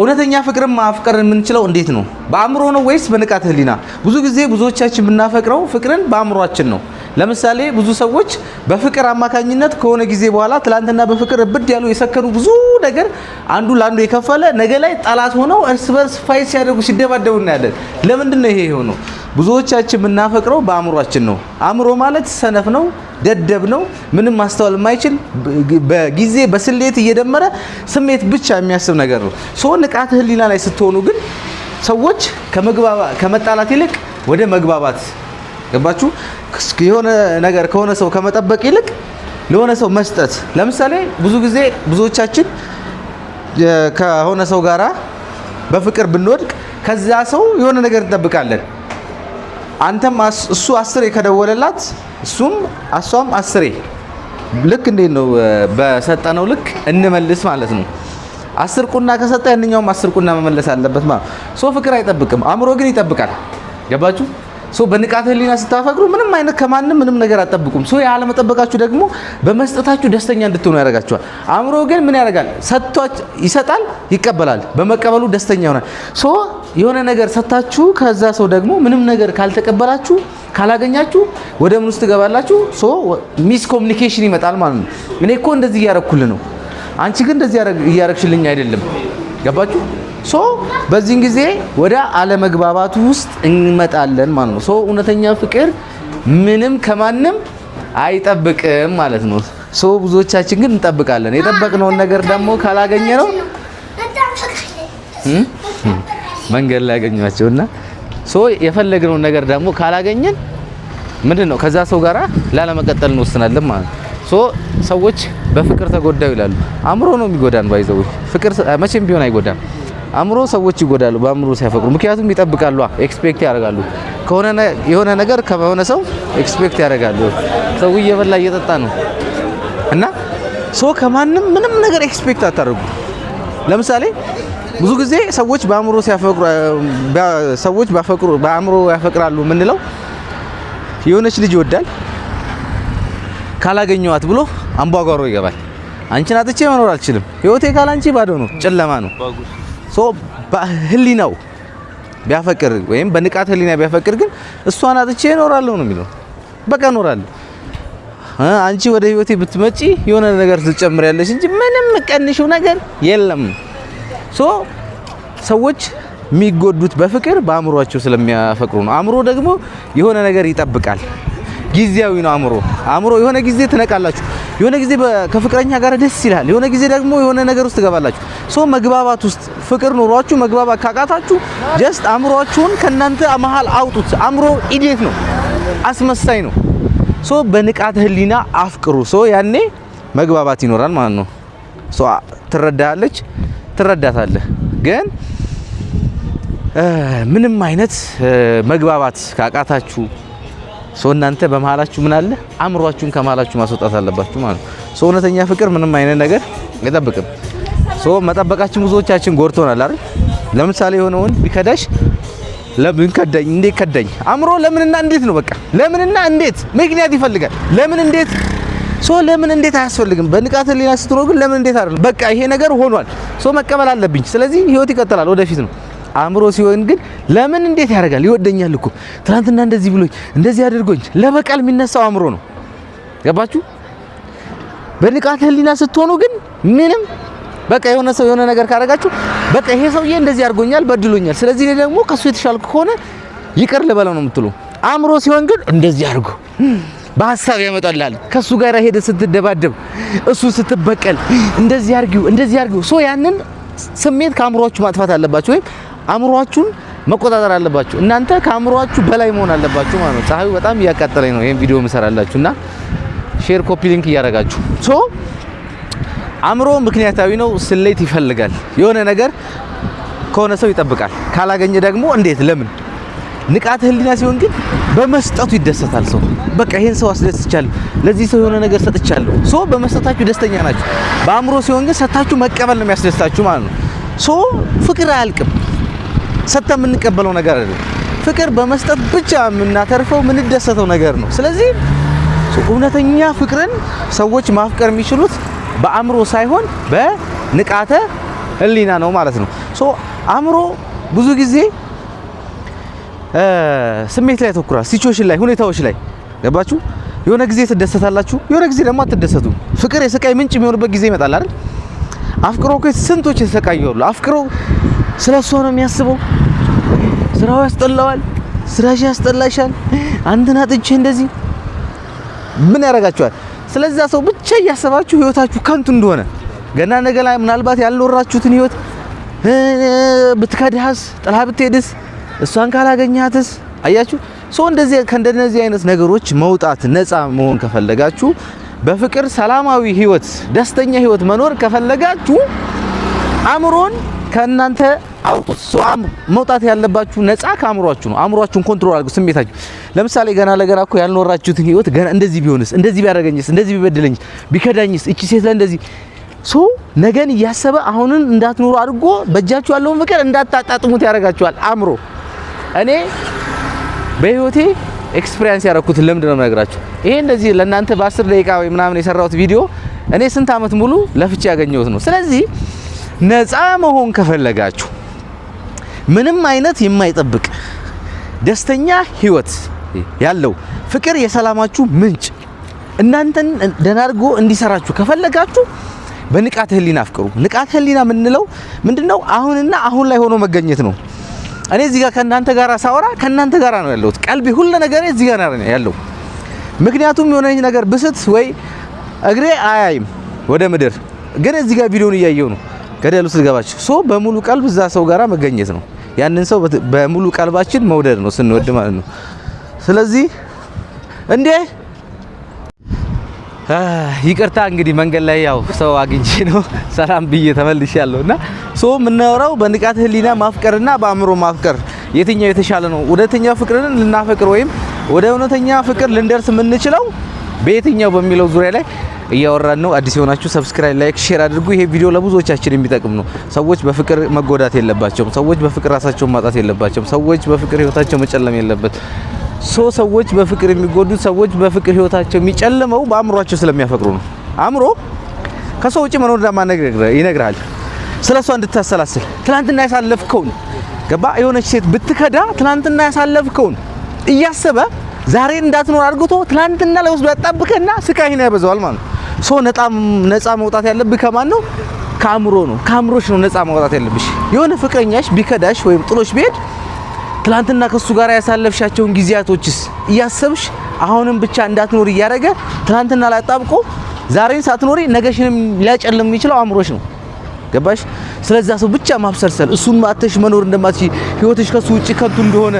እውነተኛ ፍቅርን ማፍቀር የምንችለው እንዴት ነው? በአእምሮ ነው ወይስ በንቃተ ህሊና? ብዙ ጊዜ ብዙዎቻችን የምናፈቅረው ፍቅርን በአእምሮአችን ነው። ለምሳሌ ብዙ ሰዎች በፍቅር አማካኝነት ከሆነ ጊዜ በኋላ ትላንትና በፍቅር እብድ ያሉ የሰከሩ ብዙ ነገር አንዱ ላንዱ የከፈለ ነገ ላይ ጠላት ሆነው እርስ በርስ ፋይት ሲያደርጉ ሲደባደቡ እናያለን። ለምንድን ነው ይሄ የሆነው? ብዙዎቻችን የምናፈቅረው በአእምሮአችን ነው። አእምሮ ማለት ሰነፍ ነው፣ ደደብ ነው፣ ምንም ማስተዋል የማይችል በጊዜ በስሌት እየደመረ ስሜት ብቻ የሚያስብ ነገር ነው። ሰው ንቃተ ህሊና ላይ ስትሆኑ ግን ሰዎች ከመጣላት ይልቅ ወደ መግባባት ገባችሁ? የሆነ ነገር ከሆነ ሰው ከመጠበቅ ይልቅ ለሆነ ሰው መስጠት። ለምሳሌ ብዙ ጊዜ ብዙዎቻችን ከሆነ ሰው ጋራ በፍቅር ብንወድቅ ከዛ ሰው የሆነ ነገር እንጠብቃለን። አንተም እሱ 10 ከደወለላት እሱም እሷም 10 ልክ እንዴት ነው በሰጠነው ልክ እንመልስ ማለት ነው። 10 ቁና ከሰጠ ያንኛውም 10 ቁና መመለስ አለበት ማለት ሶ ፍቅር አይጠብቅም፣ አእምሮ ግን ይጠብቃል። ገባችሁ? ሶ በንቃተ ህሊና ስታፈቅሩ ምንም አይነት ከማንም ምንም ነገር አትጠብቁም። ሶ ያለ መጠበቃችሁ ደግሞ በመስጠታችሁ ደስተኛ እንድትሆኑ ያደርጋችኋል። አእምሮ ግን ምን ያደርጋል? ይሰጣል፣ ይቀበላል። በመቀበሉ ደስተኛ ይሆናል። ሶ የሆነ ነገር ሰጣችሁ ከዛ ሰው ደግሞ ምንም ነገር ካልተቀበላችሁ ካላገኛችሁ ወደ ምን ውስጥ ትገባላችሁ? ሶ ሚስ ኮሙኒኬሽን ይመጣል ማለት ነው። እኔ እኮ እንደዚህ እያረኩልህ ነው፣ አንቺ ግን እንደዚህ እያረክሽልኝ አይደለም። ገባችሁ? ሶ በዚህን ጊዜ ወደ አለመግባባቱ ውስጥ እንመጣለን ማለት ነው። ሶ እውነተኛ ፍቅር ምንም ከማንም አይጠብቅም ማለት ነው። ሶ ብዙዎቻችን ግን እንጠብቃለን። የጠበቅነውን ነገር ደግሞ ካላገኘ ነው መንገድ ላይ ያገኘዋቸውና ሶ የፈለግነውን ነገር ደግሞ ካላገኘን ምንድነው ከዛ ሰው ጋራ ላለመቀጠል እንወስናለን ማለት ነው። ሶ ሰዎች በፍቅር ተጎዳዩ ይላሉ። አእምሮ ነው የሚጎዳን ባይዘው። ፍቅር መቼም ቢሆን አይጎዳም። አእምሮ ሰዎች ይጎዳሉ በአእምሮ ሲያፈቅሩ። ምክንያቱም ይጠብቃሉ፣ ኤክስፔክት ያደርጋሉ። የሆነ ነገር ከሆነ ሰው ኤክስፔክት ያደርጋሉ። ሰው እየበላ እየጠጣ ነው እና ሶ ከማንም ምንም ነገር ኤክስፔክት አታደርጉ። ለምሳሌ ብዙ ጊዜ ሰዎች በአእምሮ ሲያፈቅሩ በአእምሮ ያፈቅራሉ የምንለው የሆነች ልጅ ይወዳል፣ ካላገኘዋት ብሎ አምባጓሮ ይገባል። አንቺን አጥቼ መኖር አልችልም፣ ህይወቴ ካላንቺ ባዶ ነው፣ ጨለማ ነው። ሶ በህሊናው ቢያፈቅር ወይም በንቃተ ህሊና ቢያፈቅር ግን እሷን አጥቼ እኖራለሁ ነው የሚለው። በቃ እኖራለሁ፣ አንቺ ወደ ህይወቴ ብትመጪ የሆነ ነገር ትጨምሪያለሽ እንጂ ምንም ቀንሽው ነገር የለም። ሶ ሰዎች የሚጎዱት በፍቅር በአእምሮአቸው ስለሚያፈቅሩ ነው። አእምሮ ደግሞ የሆነ ነገር ይጠብቃል፣ ጊዜያዊ ነው። አእምሮ የሆነ ጊዜ ትነቃላችሁ፣ የሆነ ጊዜ ከፍቅረኛ ጋር ደስ ይላል፣ የሆነ ጊዜ ደግሞ የሆነ ነገር ውስጥ ትገባላችሁ። ሶ መግባባት ውስጥ ፍቅር ኑሯችሁ መግባባት ካቃታችሁ ጀስት አእምሮአችሁን ከናንተ መሀል አውጡት። አእምሮ ኢዲየት ነው፣ አስመሳይ ነው። ሶ በንቃተ ህሊና አፍቅሩ። ሶ ያኔ መግባባት ይኖራል ማለት ነው። ሶ ትረዳለች፣ ትረዳታለህ። ግን ምንም አይነት መግባባት ካቃታችሁ ሶ እናንተ በመሃላችሁ ምን አለ? አእምሮአችሁን ከመሃላችሁ ማስወጣት አለባችሁ ማለት ነው። ሶ እውነተኛ ፍቅር ምንም አይነት ነገር አይጠብቅም። ሶ መጠበቃችን ብዙዎቻችን ጎድቶናል አይደል? ለምሳሌ የሆነውን ቢከዳሽ ለምን ከዳኝ፣ እንዴት ከዳኝ? አእምሮ ለምንና እንዴት ነው። በቃ ለምንና እንዴት ምክንያት ይፈልጋል። ለምን እንዴት ሶ ለምን እንዴት አያስፈልግም። በንቃተ ህሊና ስትኖር ግን ለምን እንዴት አይደለም። በቃ ይሄ ነገር ሆኗል፣ ሶ መቀበል አለብኝ። ስለዚህ ህይወት ይቀጥላል፣ ወደፊት ነው። አእምሮ ሲሆን ግን ለምን እንዴት ያደርጋል። ይወደኛል እኮ ትናንትና እንደዚህ ብሎኝ እንደዚህ አድርጎኝ ለበቀል የሚነሳው አእምሮ ነው። ገባችሁ? በንቃተ ህሊና ስትሆኑ ግን ምንም በቃ የሆነ ሰው የሆነ ነገር ካደረጋችሁ በቃ ይሄ ሰውዬ እንደዚህ አድርጎኛል፣ በድሎኛል፣ ስለዚህ እኔ ደግሞ ከሱ የተሻልኩ ከሆነ ይቅር ልበለው ነው የምትሉ። አእምሮ ሲሆን ግን እንደዚህ አድርጎ በሐሳብ ያመጣልሃል። ከሱ ጋር ሄደ ስትደባደብ፣ እሱ ስትበቀል፣ እንደዚህ አድርጊው። ሶ ያንን ስሜት ከአእምሮአችሁ ማጥፋት አለባችሁ፣ ወይም አእምሮአችሁን መቆጣጠር አለባችሁ። እናንተ ከአእምሮአችሁ በላይ መሆን አለባችሁ ማለት ነው። ፀሐዩ በጣም እያቃጠለኝ ነው። ይሄን ቪዲዮ መሰራላችሁና ሼር ኮፒ ሊንክ እያደረጋችሁ። ሶ አእምሮ ምክንያታዊ ነው፣ ስሌት ይፈልጋል። የሆነ ነገር ከሆነ ሰው ይጠብቃል፣ ካላገኘ ደግሞ እንዴት ለምን። ንቃተ ህሊና ሲሆን ግን በመስጠቱ ይደሰታል ሰው። በቃ ይሄን ሰው አስደስቻለሁ፣ ለዚህ ሰው የሆነ ነገር ሰጥቻለሁ። ሶ በመስጠታችሁ ደስተኛ ናችሁ። በአእምሮ ሲሆን ግን ሰጣችሁ መቀበል ነው የሚያስደስታችሁ ማለት ነው። ሶ ፍቅር አያልቅም፣ ሰጥተን የምንቀበለው ነገር አይደለም። ፍቅር በመስጠት ብቻ የምናተርፈው የምንደሰተው ነገር ነው። ስለዚህ እውነተኛ ፍቅርን ሰዎች ማፍቀር የሚችሉት በአእምሮ ሳይሆን በንቃተ ህሊና ነው ማለት ነው። ሶ አእምሮ ብዙ ጊዜ ስሜት ላይ ያተኩራል፣ ሲቹዌሽን ላይ፣ ሁኔታዎች ላይ ገባችሁ? የሆነ ጊዜ ትደሰታላችሁ፣ የሆነ ጊዜ ደግሞ አትደሰቱ። ፍቅር የስቃይ ምንጭ የሚሆንበት ጊዜ ይመጣል አይደል? አፍቅሮ እኮ ስንቶች የተሰቃዩ አሉ። አፍቅሮ ስለሷ ነው የሚያስበው፣ ስራው ያስጠላዋል፣ ስራሽ ያስጠላሻል፣ አንተን አጥቼ እንደዚህ ምን ያደርጋችኋል? ስለዛ ሰው ብቻ እያሰባችሁ ህይወታችሁ ከንቱ እንደሆነ ገና ነገ ላይ ምናልባት ያልኖራችሁትን ህይወት ብትከዳስ ጥላ ብትሄድስ እሷን ካላገኛትስ አያችሁ። ሶ እንደዚህ ከእንደነዚህ አይነት ነገሮች መውጣት ነፃ መሆን ከፈለጋችሁ በፍቅር ሰላማዊ ህይወት ደስተኛ ህይወት መኖር ከፈለጋችሁ አእምሮን ከእናንተ አውጡት። ሶ መውጣት ያለባችሁ ነፃ ከአእምሯችሁ ነው። አእምሯችሁን ኮንትሮል አድርጉ። ስሜታችሁ ለምሳሌ ገና ለገና እኮ ያልኖራችሁትን ህይወት ገና እንደዚህ ቢሆንስ፣ እንደዚህ ቢያደርገኝስ፣ እንደዚህ ቢበድለኝስ፣ ቢከዳኝስ፣ እቺ ሴት ላይ እንደዚህ ሶ ነገን እያሰበ አሁንን እንዳትኖሩ አድርጎ በእጃችሁ ያለውን ፍቅር እንዳታጣጥሙት ያደርጋችኋል አእምሮ። እኔ በህይወቴ ኤክስፒሪየንስ ያደረኩትን ልምድ ነው የምነግራችሁ። ይሄ እንደዚህ ለእናንተ በ10 ደቂቃ ወይ ምናምን የሰራሁት ቪዲዮ እኔ ስንት አመት ሙሉ ለፍቼ ያገኘሁት ነው። ስለዚህ ነፃ መሆን ከፈለጋችሁ ምንም አይነት የማይጠብቅ ደስተኛ ህይወት ያለው ፍቅር የሰላማችሁ ምንጭ እናንተን ደናርጎ እንዲሰራችሁ ከፈለጋችሁ በንቃተ ህሊና አፍቅሩ። ንቃተ ህሊና የምንለው ምንድነው? አሁንና አሁን ላይ ሆኖ መገኘት ነው። እኔ እዚህ ጋር ከእናንተ ጋር ሳወራ ከእናንተ ጋር ነው ያለሁት። ቀልቤ ሁሉ ነገር እዚህ ጋር ነው ያለው። ምክንያቱም የሆነ ነገር ብስት ወይ እግሬ አያይም ወደ ምድር፣ ግን እዚህ ጋር ቪዲዮን እያየሁ ነው ገደል ውስጥ ገባችሁ። ሶ በሙሉ ቀልብ እዛ ሰው ጋር መገኘት ነው። ያንን ሰው በሙሉ ቀልባችን መውደድ ነው ስንወድ ማለት ነው። ስለዚህ እንዴ ይቅርታ እንግዲህ መንገድ ላይ ያው ሰው አግኝቼ ነው ሰላም ብዬ ተመልሻለሁና ሶ የምናወራው በንቃተ ህሊና ማፍቀርና በአእምሮ ማፍቀር የትኛው የተሻለ ነው? ወደተኛ ፍቅርን ልናፈቅር ወይም ወደ እውነተኛ ፍቅር ልንደርስ የምንችለው በየትኛው በሚለው ዙሪያ ላይ እያወራን ነው። አዲስ የሆናችሁ ሰብስክራይብ፣ ላይክ፣ ሼር አድርጉ። ይሄ ቪዲዮ ለብዙዎቻችን የሚጠቅም ነው። ሰዎች በፍቅር መጎዳት የለባቸውም። ሰዎች በፍቅር ራሳቸውን ማጣት የለባቸውም። ሰዎች በፍቅር ህይወታቸው መጨለም የለበት። ሰዎች በፍቅር የሚጎዱት ሰዎች በፍቅር ህይወታቸው የሚጨልመው በአእምሯቸው ስለሚያፈቅሩ ነው። አእምሮ ከሰው ውጪ መኖር እንደማነግር ይነግራል። ስለሷ እንድታሰላስል ትናንትና ያሳለፍከውን ገባ። የሆነች ሴት ብትከዳ ትናንትና ያሳለፍከውን እያሰበ ዛሬ እንዳትኖር አድርጎቶ ትናንትና ላይ ወስዶ ያጣብከና ስቃይን ያበዛዋል ማለት ነው። ሶ ነፃ መውጣት ያለብህ ከማን ነው? ከአእምሮ ነው። ከአእምሮሽ ነው ነፃ መውጣት ያለብሽ። የሆነ ፍቅረኛሽ ቢከዳሽ ወይም ጥሎሽ ቢሄድ ትላንትና ከሱ ጋር ያሳለፍሻቸውን ጊዜያቶችስ እያሰብሽ አሁንም ብቻ እንዳትኖር እያደረገ ትላንትና ላይ አጣብቆ ዛሬን ሳትኖሪ ነገሽንም ሊያጨልም የሚችለው አእምሮሽ ነው። ገባሽ? ስለዛ ሰው ብቻ ማብሰልሰል እሱን ማተሽ መኖር እንደማትችይ ህይወትሽ ከሱ ውጪ ከንቱ እንደሆነ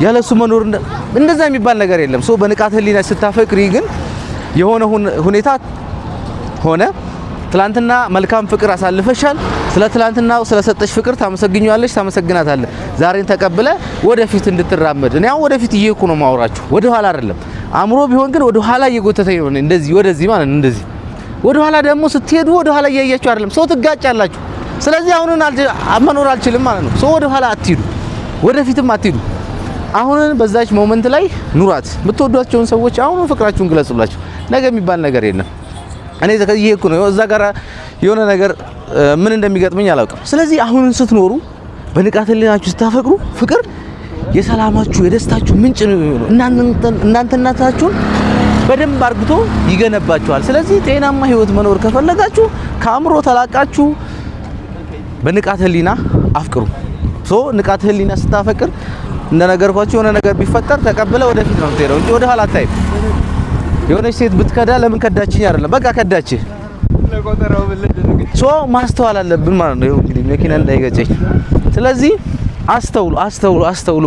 ያለሱ መኖር እንደዛ የሚባል ነገር የለም። ሶ በንቃተ ህሊና ስታፈቅሪ ግን የሆነ ሁኔታ ሆነ ትላንትና መልካም ፍቅር አሳልፈሻል። ስለ ትላንትናው ስለሰጠሽ ፍቅር ታመሰግኛለሽ፣ ታመሰግናታለህ። ዛሬን ተቀብለ ወደፊት እንድትራመድ እኔ አሁን ወደፊት እየሄድኩ ነው ማውራችሁ፣ ወደ ኋላ አይደለም። አእምሮ ቢሆን ግን ወደ ኋላ እየጎተተኝ ነው እንደዚህ ወደዚህ ማለት ነው። እንደዚህ ወደ ኋላ ደግሞ ስትሄዱ ወደ ኋላ እያያችሁ አይደለም፣ ሰው ትጋጫላችሁ። ስለዚህ አሁንን መኖር አልችልም ማለት ነው። ሰው ወደ ኋላ አትሂዱ፣ ወደፊትም አትሂዱ። አሁንን በዛች ሞመንት ላይ ኑራት። የምትወዷቸውን ሰዎች አሁን ፍቅራችሁን ግለጹላችሁ። ነገ የሚባል ነገር የለም። እኔ እየሄድኩ ነው እዛ ጋር የሆነ ነገር ምን እንደሚገጥመኝ አላውቅም። ስለዚህ አሁንን ስትኖሩ በንቃተ ህሊናችሁ ስታፈቅሩ ፍቅር የሰላማችሁ የደስታችሁ ምንጭ ነው የሚሆነው። እናንተነታችሁን በደንብ አርግቶ ይገነባችኋል። ስለዚህ ጤናማ ህይወት መኖር ከፈለጋችሁ ከአእምሮ ተላቃችሁ በንቃተ ህሊና አፍቅሩ። ሶ ንቃተ ህሊና ስታፈቅር እንደነገርኳችሁ የሆነ ነገር ቢፈጠር ተቀብለ ወደፊት ነው የምትሄደው እንጂ ወደ ኋላ አታይም። የሆነች ሴት ብትከዳ ለምን ከዳችኝ አይደለም፣ በቃ ከዳች። ሶ ማስተዋል አለብን ማለት ነው። እንግዲህ መኪና እንዳይገጨኝ። ስለዚህ አስተውሉ።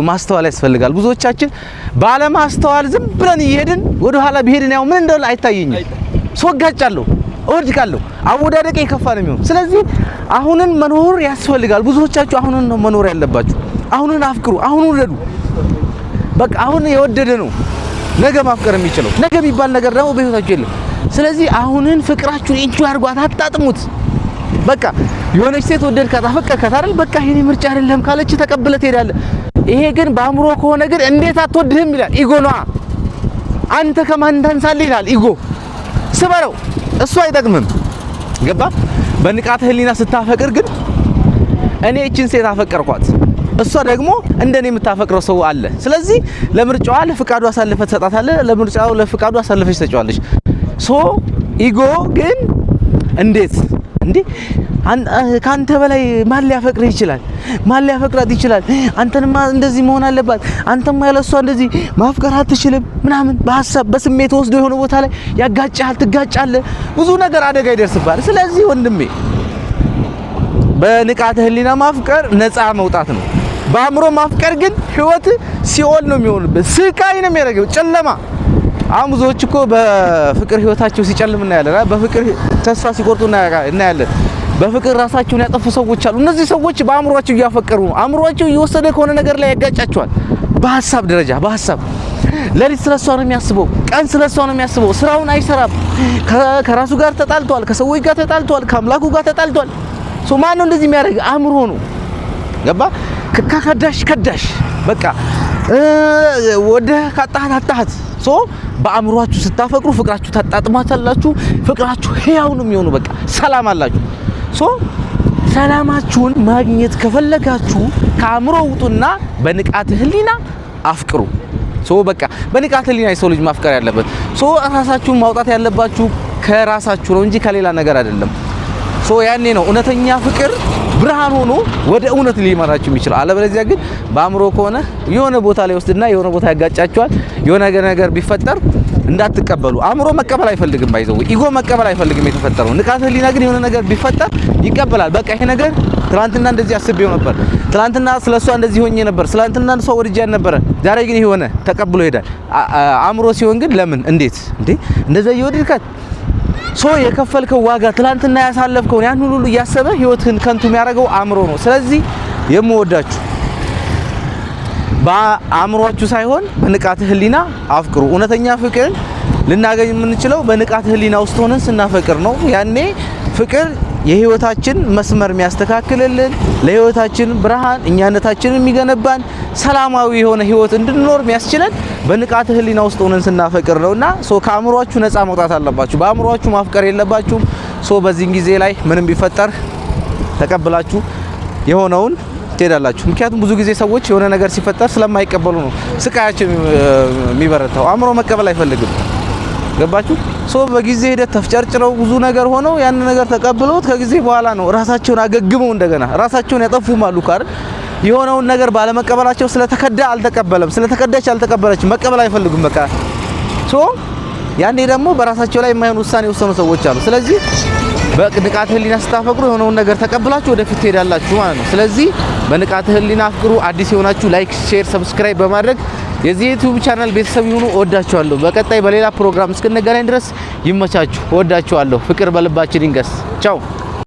ማስተዋል ያስፈልጋል። ብዙዎቻችን ባለማስተዋል ዝም ብለን እየሄድን ወደ ኋላ ቢሄድን ያው ምን እንደሆነ አይታየኝም። ሶ ጋጫለሁ፣ እወድቃለሁ፣ አወዳደቄ የከፋ ነው የሚሆነው። ስለዚህ አሁንን መኖር ያስፈልጋል። ብዙዎቻችሁ አሁንን ነው መኖር ያለባችሁ። አሁንን አፍቅሩ፣ አሁን ውደዱ። በቃ አሁን የወደደ ነው ነገ ማፍቀር የሚችለው። ነገ የሚባል ነገር ደግሞ በህይወታችሁ የለም። ስለዚህ አሁንን ፍቅራችሁን ኢንጆይ አድርጓት፣ አጣጥሙት። በቃ የሆነች ሴት ወደድካት፣ አፈቀርካት አይደል? በቃ የኔ ምርጫ አይደለም ካለች ተቀብለ ትሄዳለህ። ይሄ ግን በአእምሮ ከሆነ ግን እንዴት አትወድህም ይላል። ኢጎ ነዋ። አንተ ከማን ታንሳለህ ይላል ኢጎ። ስበረው፣ እሱ አይጠቅምም። ገባ? በንቃተ ህሊና ስታፈቅር ግን እኔ እቺን ሴት አፈቀርኳት እሷ ደግሞ እንደኔ የምታፈቅረው ሰው አለ ስለዚህ ለምርጫዋ ለፍቃዱ አሳልፈህ ትሰጣታለህ ለምርጫው ለፍቃዱ አሳልፈሽ ትሰጫዋለሽ ሶ ኢጎ ግን እንዴት እንዴ ካንተ በላይ ማን ሊያፈቅር ይችላል ማን ሊያፈቅራት ይችላል አንተንማ እንደዚህ መሆን አለባት አንተማ ያለሷ እንደዚህ ማፍቀር አትችልም ምናምን በሐሳብ በስሜት ወስዶ የሆነ ቦታ ላይ ያጋጫል ትጋጫለህ ብዙ ነገር አደጋ ይደርስባል ስለዚህ ወንድሜ በንቃተ ህሊና ማፍቀር ነፃ መውጣት ነው በአእምሮ ማፍቀር ግን ህይወት ሲኦል ነው የሚሆንበት ስቃይ ነው የሚያደርገው ጨለማ አሙዞች እኮ በፍቅር ህይወታቸው ሲጨልም እናያለን በፍቅር ተስፋ ሲቆርጡ እናያለን በፍቅር ራሳቸውን ያጠፉ ሰዎች አሉ እነዚህ ሰዎች በአእምሮአቸው እያፈቀሩ ነው አእምሮአቸው እየወሰደ ከሆነ ነገር ላይ ያጋጫቸዋል በሐሳብ ደረጃ በሐሳብ ለሊት ስለሷ ነው የሚያስበው ቀን ስለሷ ነው የሚያስበው ስራውን አይሰራም ከራሱ ጋር ተጣልቷል ከሰዎች ጋር ተጣልቷል ከአምላኩ ጋር ተጣልቷል ሶ ማን ነው እንደዚህ የሚያደርግ አእምሮ ነው ገባ ከዳሽ በቃ ወደ ካጣሃት ሶ በአእምሮአችሁ ስታፈቅሩ ፍቅራችሁ ታጣጥማታላችሁ ፍቅራችሁ ህያው ነው የሚሆነው በቃ ሰላም አላችሁ ሶ ሰላማችሁን ማግኘት ከፈለጋችሁ ከአእምሮ ውጡና በንቃተ ህሊና አፍቅሩ ሶ በቃ በንቃተ ህሊና የሰው ልጅ ማፍቀር ያለበት ሶ ራሳችሁን ማውጣት ያለባችሁ ከራሳችሁ ነው እንጂ ከሌላ ነገር አይደለም ሶ ያኔ ነው እውነተኛ ፍቅር ብርሃን ሆኖ ወደ እውነት ሊመራችሁ የሚችል አለበለዚያ ግን በአእምሮ ከሆነ የሆነ ቦታ ላይ ወስድና የሆነ ቦታ ያጋጫችኋል የሆነ ነገር ቢፈጠር እንዳትቀበሉ አእምሮ መቀበል አይፈልግም ባይዘው ኢጎ መቀበል አይፈልግም የተፈጠረው ንቃተ ህሊና ግን የሆነ ነገር ቢፈጠር ይቀበላል በቃ ይሄ ነገር ትላንትና እንደዚህ አስቤው ነበር ትላንትና ስለሷ እንደዚህ ሆኜ ነበር ትላንትና ሰው ወድጃን ነበር ዛሬ ግን ይሆነ ተቀብሎ ይሄዳል አእምሮ ሲሆን ግን ለምን እንዴት እንዴ እንደዛ ይወድልካት ሶ የከፈልከው ዋጋ ትላንትና ያሳለፍከው ያን ሁሉ ያሰበ ህይወትህን ከንቱ የሚያደርገው አእምሮ ነው ስለዚህ የምወዳችሁ በአእምሮአችሁ ሳይሆን በንቃተ ህሊና አፍቅሩ እውነተኛ ፍቅርን ልናገኝ የምንችለው በንቃተ ህሊና ውስጥ ሆነን ስናፈቅር ነው ያኔ ፍቅር የህይወታችን መስመር የሚያስተካክልልን ለህይወታችን ብርሃን እኛነታችንን የሚገነባን ሰላማዊ የሆነ ህይወት እንድንኖር የሚያስችለን በንቃተ ህሊና ውስጥ ሆነን ስናፈቅር ነውና ሶ ከአእምሮአችሁ ነፃ መውጣት አለባችሁ በአእምሮአችሁ ማፍቀር የለባችሁም ሶ በዚህን ጊዜ ላይ ምንም ቢፈጠር ተቀብላችሁ የሆነውን ትሄዳላችሁ ምክንያቱም ብዙ ጊዜ ሰዎች የሆነ ነገር ሲፈጠር ስለማይቀበሉ ነው ስቃያችን የሚበረታው አእምሮ መቀበል አይፈልግም ገባችሁ ሶ በጊዜ ሂደት ተፍጨርጭረው ብዙ ነገር ሆነው ያን ነገር ተቀብለውት ከጊዜ በኋላ ነው ራሳቸውን አገግመው እንደገና ራሳቸውን ያጠፉም አሉ ካር የሆነውን ነገር ባለመቀበላቸው ስለተከዳ አልተቀበለም ስለተከዳች አልተቀበለች መቀበል አይፈልጉም በቃ ሶ ያኔ ደግሞ በራሳቸው ላይ የማይሆን ውሳኔ ወሰኑ ሰዎች አሉ ስለዚህ በንቃተ ህሊና ስታፈቅሩ የሆነውን ነገር ተቀብላችሁ ወደፊት ትሄዳላችሁ ማለት ነው ስለዚህ በንቃተ ህሊና አፍቅሩ አዲስ የሆናችሁ ላይክ ሼር ሰብስክራይብ በማድረግ የዚህ ዩቲዩብ ቻናል ቤተሰብ ይሁኑ እወዳችኋለሁ በቀጣይ በሌላ ፕሮግራም እስክንገናኝ ድረስ ይመቻችሁ እወዳችኋለሁ ፍቅር በልባችን ይንገስ ቻው